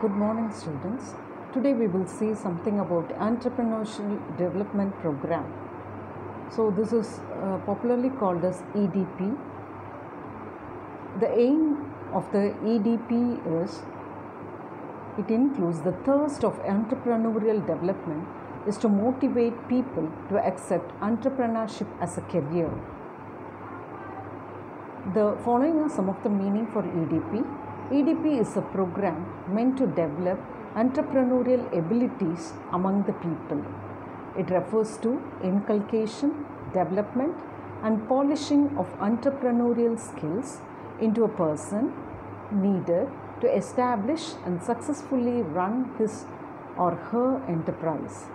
Good morning, students. Today we will see something about Entrepreneurial Development Program. So this is popularly called as EDP. The aim of the EDP is it includes the thirst of entrepreneurial development is to motivate people to accept entrepreneurship as a career. The following are some of the meaning for EDP. EDP is a program meant to develop entrepreneurial abilities among the people. It refers to inculcation, development, and polishing of entrepreneurial skills into a person needed to establish and successfully run his or her enterprise.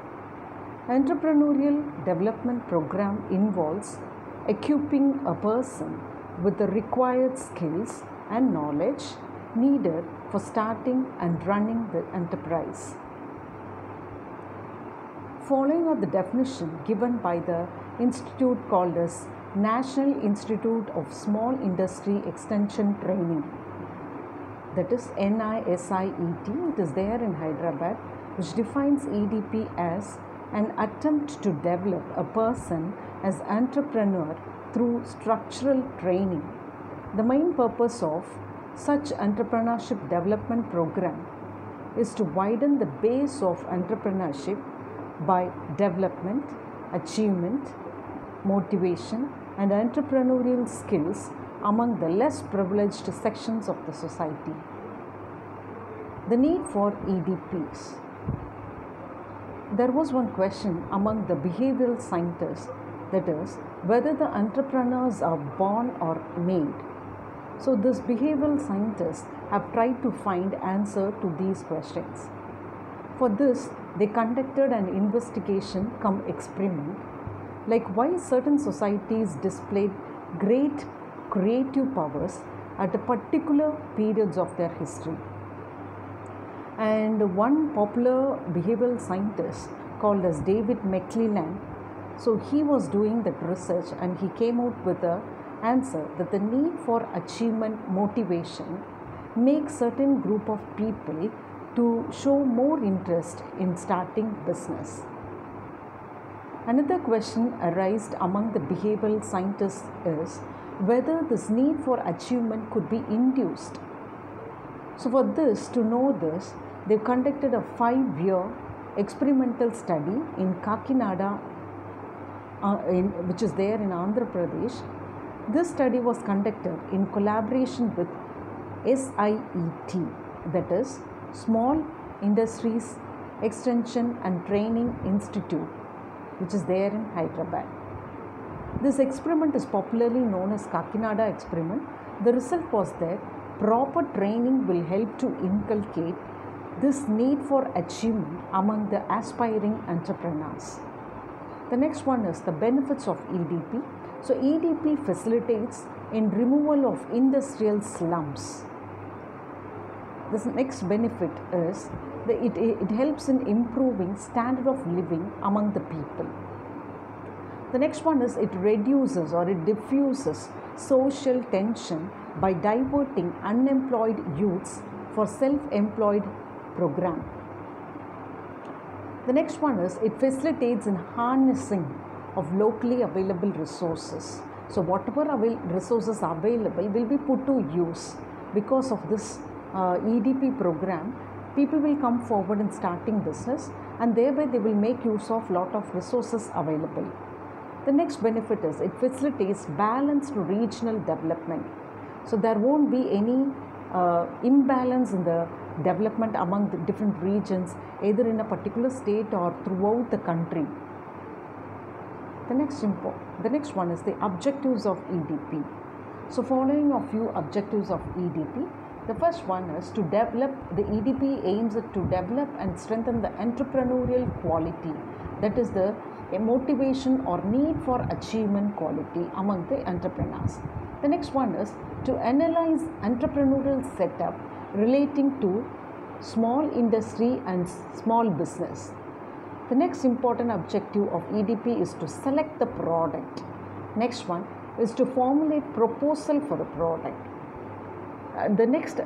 Entrepreneurial development program involves equipping a person with the required skills and knowledge needed for starting and running the enterprise. Following are the definition given by the institute called as National Institute of Small Industry Extension Training, that is NISIET. It is there in Hyderabad, which defines EDP as an attempt to develop a person as entrepreneur through structural training. The main purpose of such entrepreneurship development program is to widen the base of entrepreneurship by development, achievement, motivation, and entrepreneurial skills among the less privileged sections of the society. The need for EDPs. There was one question among the behavioral scientists, that is, whether the entrepreneurs are born or made. So these behavioral scientists have tried to find answer to these questions. For this, they conducted an investigation cum experiment, like why certain societies displayed great creative powers at a particular periods of their history. And one popular behavioral scientist called as David McClelland, so he was doing that research and he came out with the answer that the need for achievement motivation makes certain group of people to show more interest in starting business. Another question arised among the behavioral scientists is whether this need for achievement could be induced. So for this, to know this, they conducted a 5-year experimental study in Kakinada, which is there in Andhra Pradesh. This study was conducted in collaboration with SIET, that is Small Industries Extension and Training Institute, which is there in Hyderabad. This experiment is popularly known as Kakinada experiment. The result was that proper training will help to inculcate this need for achievement among the aspiring entrepreneurs. The next one is the benefits of EDP. So EDP facilitates in removal of industrial slums. This next benefit is that it helps in improving standard of living among the people. The next one is it reduces or it diffuses social tension by diverting unemployed youths for self-employed program. The next one is it facilitates in harnessing of locally available resources. So whatever resources are available will be put to use. Because of this EDP program, people will come forward in starting business and thereby they will make use of lot of resources available. The next benefit is it facilitates balanced regional development. So there won't be any imbalance in the development among the different regions, either in a particular state or throughout the country. The next one is the objectives of EDP. So following a few objectives of EDP. The first one is to develop, the EDP aims at to develop and strengthen the entrepreneurial quality, that is the motivation or need for achievement quality among the entrepreneurs. The next one is to analyze entrepreneurial setup relating to small industry and small business. The next important objective of EDP is to select the product. Next one is to formulate proposal for the product. The next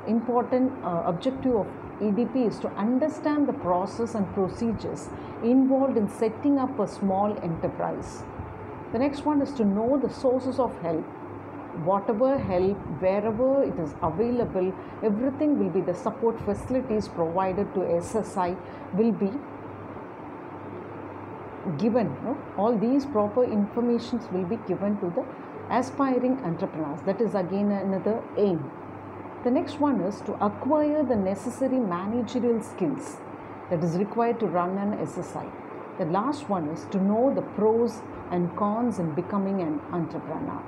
important objective of EDP is to understand the process and procedures involved in setting up a small enterprise. The next one is to know the sources of help. Whatever help, wherever it is available, everything will be the support facilities provided to SSI will be given. All these proper informations will be given to the aspiring entrepreneurs. That is again another aim. The next one is to acquire the necessary managerial skills that is required to run an SSI. The last one is to know the pros and cons in becoming an entrepreneur.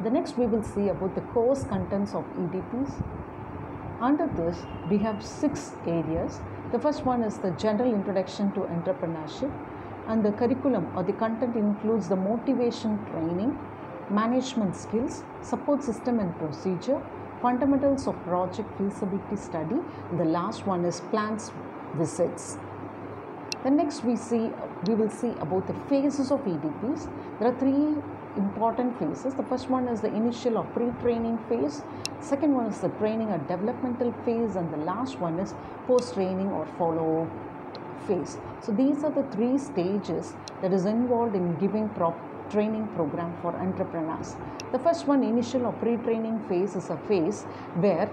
The next we will see about the course contents of EDPs. Under this, we have 6 areas. The first one is the general introduction to entrepreneurship, and the curriculum or the content includes the motivation training, management skills, support system and procedure, fundamentals of project feasibility study, and the last one is plans visits. The next we will see about the phases of EDPs. There are 3 important phases. The first one is the initial or pre-training phase. Second one is the training or developmental phase, and the last one is post-training or follow phase. So these are the 3 stages that is involved in giving training program for entrepreneurs. The first one, initial or pre-training phase, is a phase where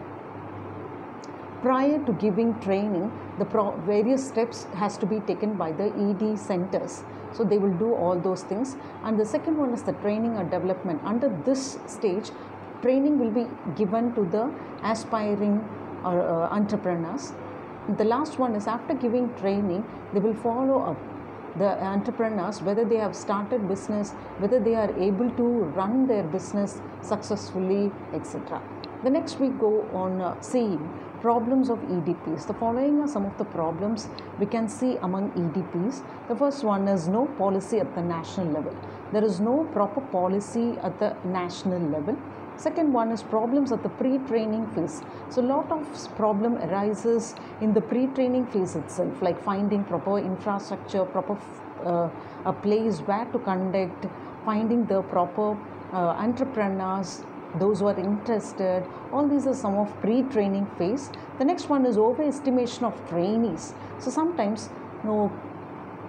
prior to giving training, the various steps has to be taken by the ED centers. So they will do all those things. And the second one is the training or development. Under this stage, training will be given to the aspiring entrepreneurs. The last one is after giving training, they will follow up the entrepreneurs, whether they have started business, whether they are able to run their business successfully, etc. The next we go on seeing problems of EDPs. The following are some of the problems we can see among EDPs. The first one is no policy at the national level. There is no proper policy at the national level. Second one is problems at the pre-training phase. So a lot of problem arises in the pre-training phase itself, like finding proper infrastructure, proper a place where to conduct, finding the proper entrepreneurs, those who are interested. All these are some of pre-training phase. The next one is overestimation of trainees. So sometimes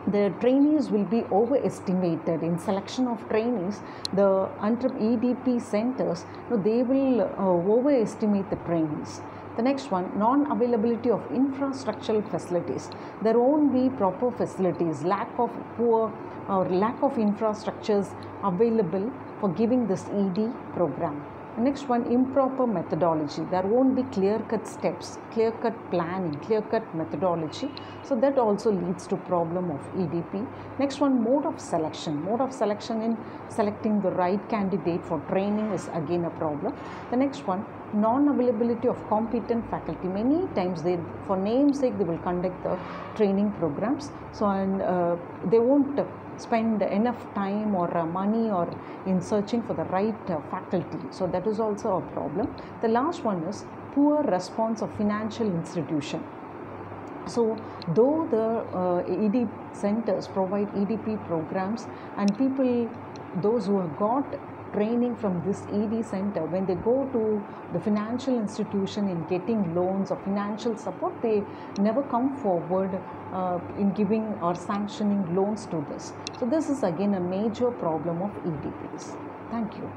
the trainees will be overestimated. In selection of trainees, the EDP centers, they will overestimate the trainees. The next one, non-availability of infrastructural facilities. There won't be proper facilities, lack of infrastructures available for giving this ED program. The next one, improper methodology. There won't be clear-cut steps, clear-cut planning, clear-cut methodology. So that also leads to problem of EDP. Next one, mode of selection. Mode of selection in selecting the right candidate for training is again a problem. The next one, non-availability of competent faculty. Many times for namesake, they will conduct the training programs. So they won't spend enough time or money or in searching for the right faculty. So that is also a problem. The last one is poor response of financial institution. So though the ED centers provide EDP programs, and people, those who have got training from this ED center, when they go to the financial institution in getting loans or financial support, they never come forward in giving or sanctioning loans to this. So this is again a major problem of EDPs. Thank you.